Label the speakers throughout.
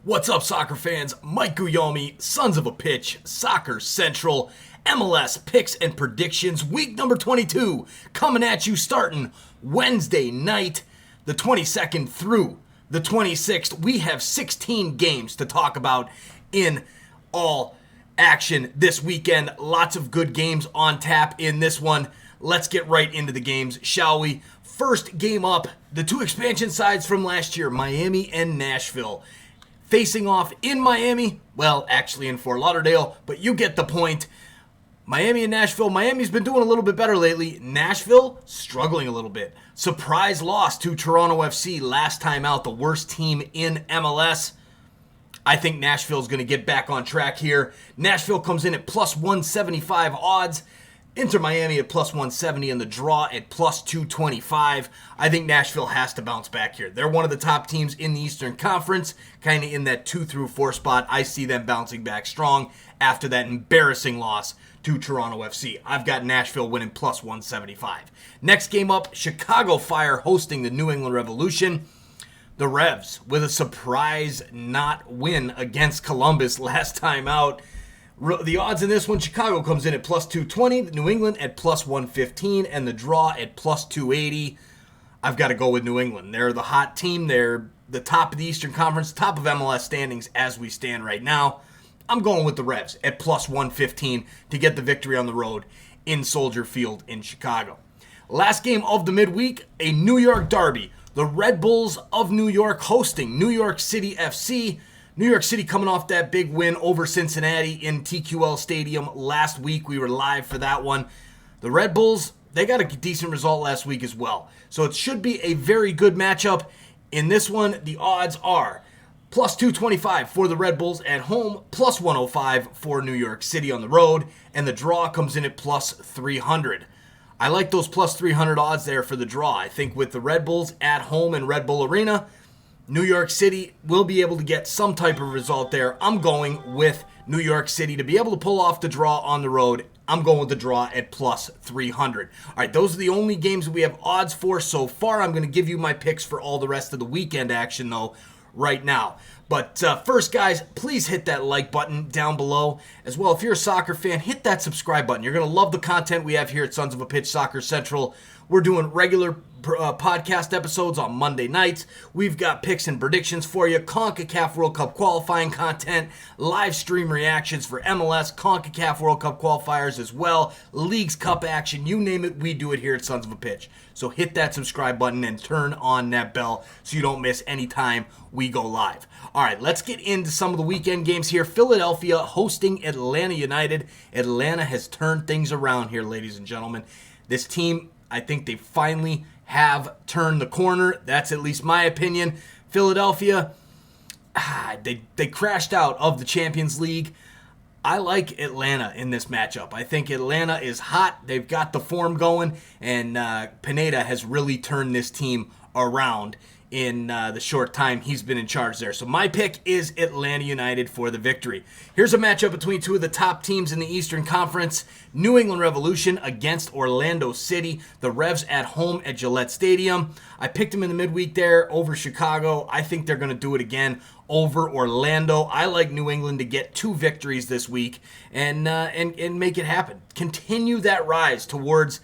Speaker 1: What's up, soccer fans? Mike Guglielmi, Sons of a Pitch, Soccer Central, MLS Picks and Predictions, week number 22, coming at you starting Wednesday night, the 22nd through the 26th. We have 16 games to talk about in all action this weekend. Lots of good games on tap in this one. Let's get right into the games, shall we? First game up, the two expansion sides from last year, Miami and Nashville. Facing off in Miami, well, actually in Fort Lauderdale, but you get the point. Miami and Nashville. Miami's been doing a little bit better lately. Nashville, struggling a little bit. Surprise loss to Toronto FC last time out, the worst team in MLS. I think Nashville's going to get back on track here. Nashville comes in at plus 175 odds. Inter Miami at plus 170 and the draw at plus 225. I think Nashville has to bounce back here. They're one of the top teams in the Eastern Conference, kind of in that 2 through 4 spot. I see them bouncing back strong after that embarrassing loss to Toronto FC. I've got Nashville winning plus 175. Next game up, Chicago Fire hosting the New England Revolution. The Revs with a surprise not win against Columbus last time out. The odds in this one, Chicago comes in at plus 220, New England at plus 115, and the draw at plus 280. I've got to go with New England. They're the hot team. They're the top of the Eastern Conference, top of MLS standings as we stand right now. I'm going with the Revs at plus 115 to get the victory on the road in Soldier Field in Chicago. Last game of the midweek, a New York derby. The Red Bulls of New York hosting New York City FC. New York City coming off that big win over Cincinnati in TQL Stadium last week. We were live for that one. The Red Bulls, they got a decent result last week as well. So it should be a very good matchup. In this one, the odds are plus 225 for the Red Bulls at home, plus 105 for New York City on the road, and the draw comes in at plus 300. I like those plus 300 odds there for the draw. I think with the Red Bulls at home in Red Bull Arena, New York City will be able to get some type of result there. I'm going with New York City to be able to pull off the draw on the road. I'm going with the draw at plus 300. All right, those are the only games we have odds for so far. I'm going to give you my picks for all the rest of the weekend action, though, right now. But first, guys, please hit that like button down below. As well, if you're a soccer fan, hit that subscribe button. You're going to love the content we have here at Sons of a Pitch Soccer Central. We're doing regular podcast episodes on Monday nights. We've got picks and predictions for you, CONCACAF World Cup qualifying content, live stream reactions for MLS, CONCACAF World Cup qualifiers as well, Leagues Cup action, you name it, we do it here at Sons of a Pitch. So hit that subscribe button and turn on that bell so you don't miss any time we go live. All right, let's get into some of the weekend games here. Philadelphia hosting Atlanta United. Atlanta has turned things around here, ladies and gentlemen. This team, I think they finally have turned the corner. That's at least my opinion. Philadelphia, they crashed out of the Champions League. I like Atlanta in this matchup. I think Atlanta is hot. They've got the form going, and Pineda has really turned this team around in the short time he's been in charge there. So my pick is Atlanta United for the victory. Here's a matchup between two of the top teams in the Eastern Conference. New England Revolution against Orlando City. The Revs at home at Gillette Stadium. I picked them in the midweek there over Chicago. I think they're going to do it again over Orlando. I like New England to get 2 victories this week and make it happen. Continue that rise towards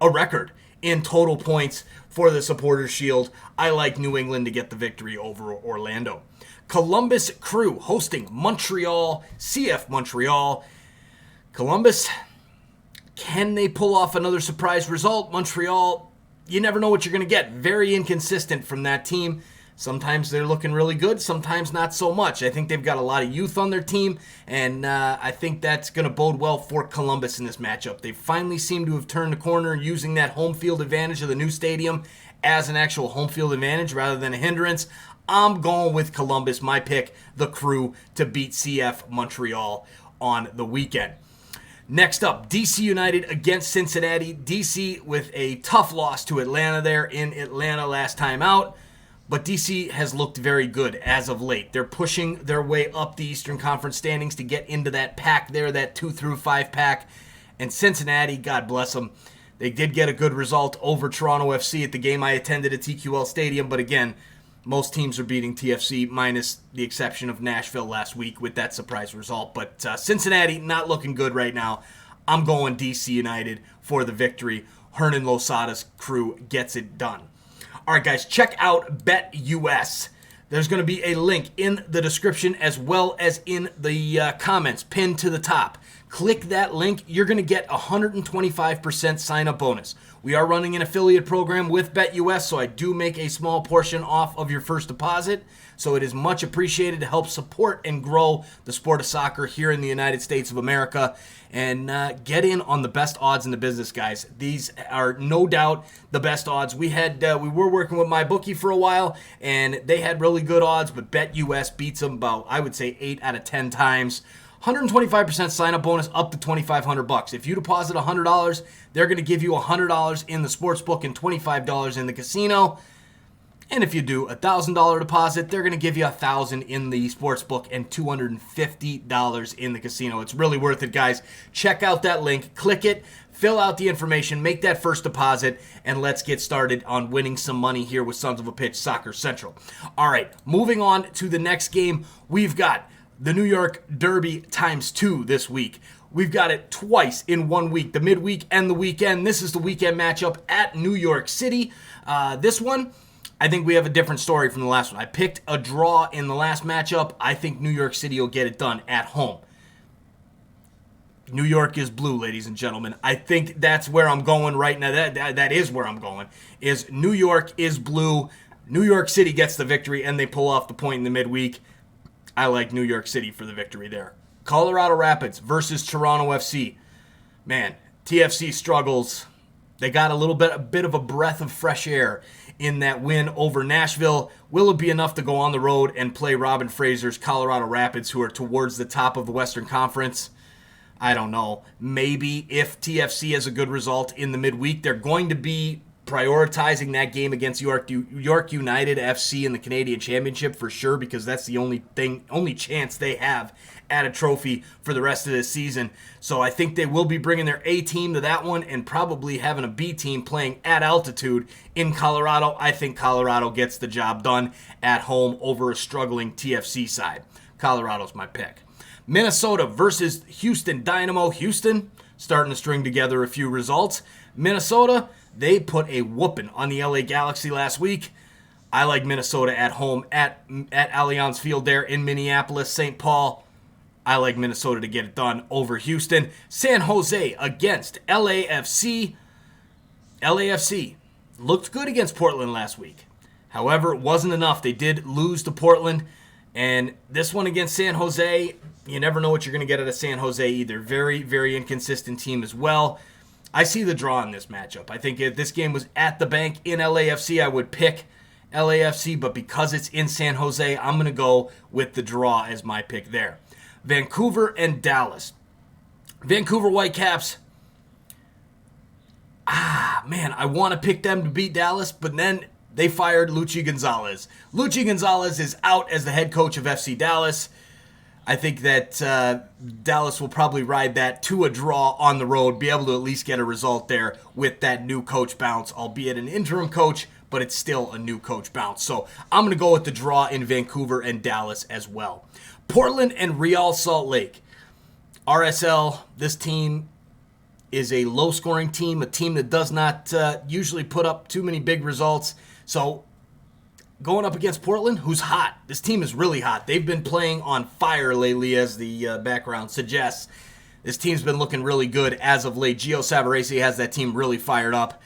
Speaker 1: a record in total points for the Supporters Shield. I like New England to get the victory over Orlando. Columbus Crew hosting Montreal, CF Montreal. Columbus, can they pull off another surprise result? Montreal, you never know what you're going to get. Very inconsistent from that team. Sometimes they're looking really good, sometimes not so much. I think they've got a lot of youth on their team, and I think that's going to bode well for Columbus in this matchup. They finally seem to have turned the corner using that home field advantage of the new stadium as an actual home field advantage rather than a hindrance. I'm going with Columbus, my pick, the Crew, to beat CF Montreal on the weekend. Next up, DC United against Cincinnati. DC with a tough loss to Atlanta there in Atlanta last time out. But DC has looked very good as of late. They're pushing their way up the Eastern Conference standings to get into that pack there, that 2 through 5 pack. And Cincinnati, God bless them, they did get a good result over Toronto FC at the game I attended at TQL Stadium. But again, Most teams are beating TFC, minus the exception of Nashville last week with that surprise result. But Cincinnati, not looking good right now. I'm going DC United for the victory. Hernan Losada's crew gets it done. All right, guys, check out BetUS. There's going to be a link in the description as well as in the comments pinned to the top. Click that link. You're going to get a 125% sign-up bonus. We are running an affiliate program with BetUS, so I do make a small portion off of your first deposit. So it is much appreciated to help support and grow the sport of soccer here in the United States of America. And get in on the best odds in the business, guys. These are no doubt the best odds. We were working with MyBookie for a while, and they had really good odds, but BetUS beats them about, I would say, 8 out of 10 times. 125% sign-up bonus up to $2,500. If you deposit $100, they're going to give you $100 in the sportsbook and $25 in the casino. And if you do a $1,000 deposit, they're going to give you $1,000 in the sportsbook and $250 in the casino. It's really worth it, guys. Check out that link, click it, fill out the information, make that first deposit, and let's get started on winning some money here with Sons of a Pitch Soccer Central. All right, moving on to the next game. We've got the New York Derby ×2 this week. We've got it twice in 1 week, the midweek and the weekend. This is the weekend matchup at New York City. This one, I think we have a different story from the last one. I picked a draw in the last matchup. I think New York City will get it done at home. New York is blue, ladies and gentlemen. I think that's where I'm going right now. That is where I'm going, is New York is blue. New York City gets the victory, and they pull off the point in the midweek. I like New York City for the victory there. Colorado Rapids versus Toronto FC. Man, TFC struggles. They got a bit of a breath of fresh air in that win over Nashville. Will it be enough to go on the road and play Robin Fraser's Colorado Rapids, who are towards the top of the Western Conference? I don't know. Maybe if TFC has a good result in the midweek, they're going to be prioritizing that game against York United FC in the Canadian Championship for sure, because that's the only chance they have at a trophy for the rest of this season. So I think they will be bringing their A team to that one and probably having a B team playing at altitude in Colorado. I think Colorado gets the job done at home over a struggling TFC side. Colorado's my pick. Minnesota versus Houston Dynamo. Houston starting to string together a few results. Minnesota, they put a whooping on the LA Galaxy last week. I like Minnesota at home at Allianz Field there in Minneapolis, St. Paul. I like Minnesota to get it done over Houston. San Jose against LAFC. LAFC looked good against Portland last week. However, it wasn't enough. They did lose to Portland. And this one against San Jose, you never know what you're going to get out of San Jose either. Very, very inconsistent team as well. I see the draw in this matchup. I think if this game was at the bank in LAFC, I would pick LAFC, but because it's in San Jose, I'm going to go with the draw as my pick there. Vancouver and Dallas. Vancouver Whitecaps. Man, I want to pick them to beat Dallas, but then they fired Luchi Gonzalez. Luchi Gonzalez is out as the head coach of FC Dallas. I think that Dallas will probably ride that to a draw on the road, be able to at least get a result there with that new coach bounce, albeit an interim coach, but it's still a new coach bounce. So I'm going to go with the draw in Vancouver and Dallas as well. Portland and Real Salt Lake. RSL, this team is a low-scoring team, a team that does not usually put up too many big results. So going up against Portland, who's hot. This team is really hot. They've been playing on fire lately, as the background suggests. This team's been looking really good as of late. Gio Savarese has that team really fired up.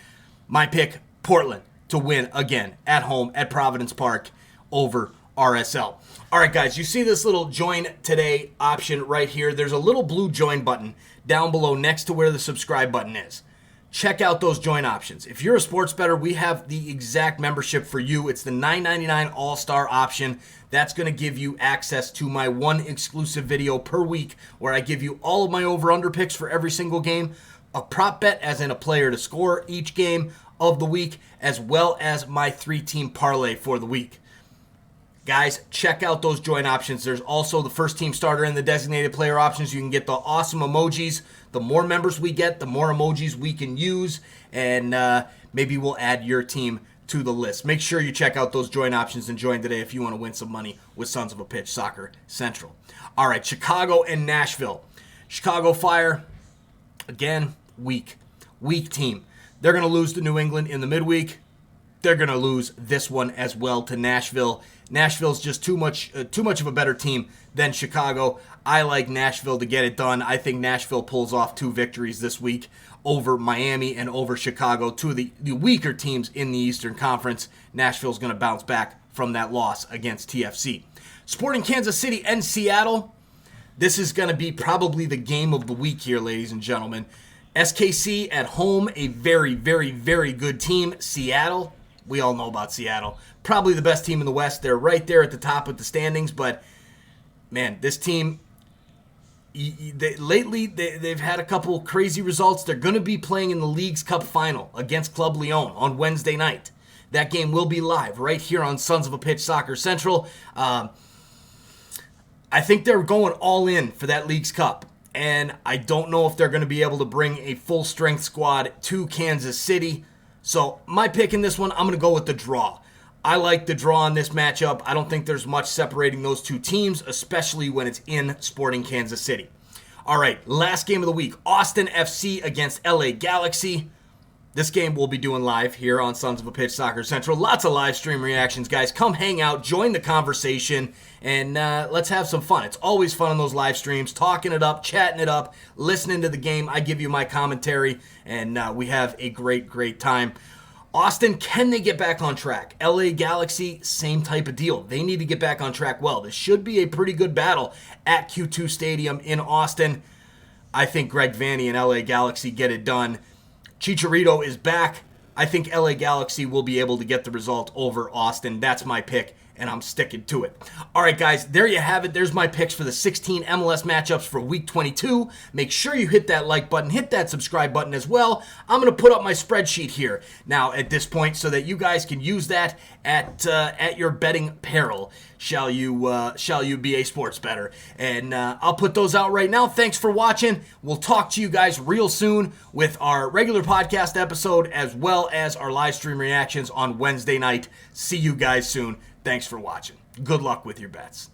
Speaker 1: My pick, Portland, to win again at home at Providence Park over RSL. All right, guys, you see this little join today option right here. There's a little blue join button down below next to where the subscribe button is. Check out those join options. If you're a sports bettor, we have the exact membership for you. It's the $9.99 All-Star option. That's going to give you access to my one exclusive video per week where I give you all of my over-under picks for every single game, a prop bet as in a player to score each game of the week, as well as my 3-team parlay for the week. Guys, check out those join options. There's also the first team starter and the designated player options. You can get the awesome emojis. The more members we get, the more emojis we can use, and maybe we'll add your team to the list. Make sure you check out those join options and join today if you want to win some money with Sons of a Pitch Soccer Central. All right, Chicago and Nashville. Chicago Fire, again, weak team. They're going to lose to New England in the midweek. They're going to lose this one as well to Nashville. Nashville's just too much of a better team than Chicago. I like Nashville to get it done. I think Nashville pulls off 2 victories this week over Miami and over Chicago, 2 of the weaker teams in the Eastern Conference. Nashville's going to bounce back from that loss against TFC. Sporting Kansas City and Seattle. This is going to be probably the game of the week here, ladies and gentlemen. SKC at home, a very, very, very good team. Seattle, we all know about Seattle. Probably the best team in the West. They're right there at the top of the standings, but man, this team, lately they've had a couple crazy results. They're going to be playing in the League's Cup final against Club Leon on Wednesday night. That game will be live right here on Sons of a Pitch Soccer Central. I think they're going all in for that League's Cup, and I don't know if they're going to be able to bring a full-strength squad to Kansas City. So my pick in this one, I'm going to go with the draw. I like the draw in this matchup. I don't think there's much separating those 2 teams, especially when it's in Sporting Kansas City. All right, last game of the week, Austin FC against LA Galaxy. This game we'll be doing live here on Sons of a Pitch Soccer Central. Lots of live stream reactions, guys. Come hang out, join the conversation, and let's have some fun. It's always fun on those live streams, talking it up, chatting it up, listening to the game. I give you my commentary, and we have a great, great time. Austin, can they get back on track? LA Galaxy, same type of deal. They need to get back on track well. This should be a pretty good battle at Q2 Stadium in Austin. I think Greg Vanney and LA Galaxy get it done. Chicharito is back. I think LA Galaxy will be able to get the result over Austin. That's my pick, and I'm sticking to it. All right, guys, there you have it. There's my picks for the 16 MLS matchups for Week 22. Make sure you hit that like button, hit that subscribe button as well. I'm going to put up my spreadsheet here now at this point so that you guys can use that at your betting peril. Shall you be a sports bettor? And I'll put those out right now. Thanks for watching. We'll talk to you guys real soon with our regular podcast episode as well as our live stream reactions on Wednesday night. See you guys soon. Thanks for watching. Good luck with your bets.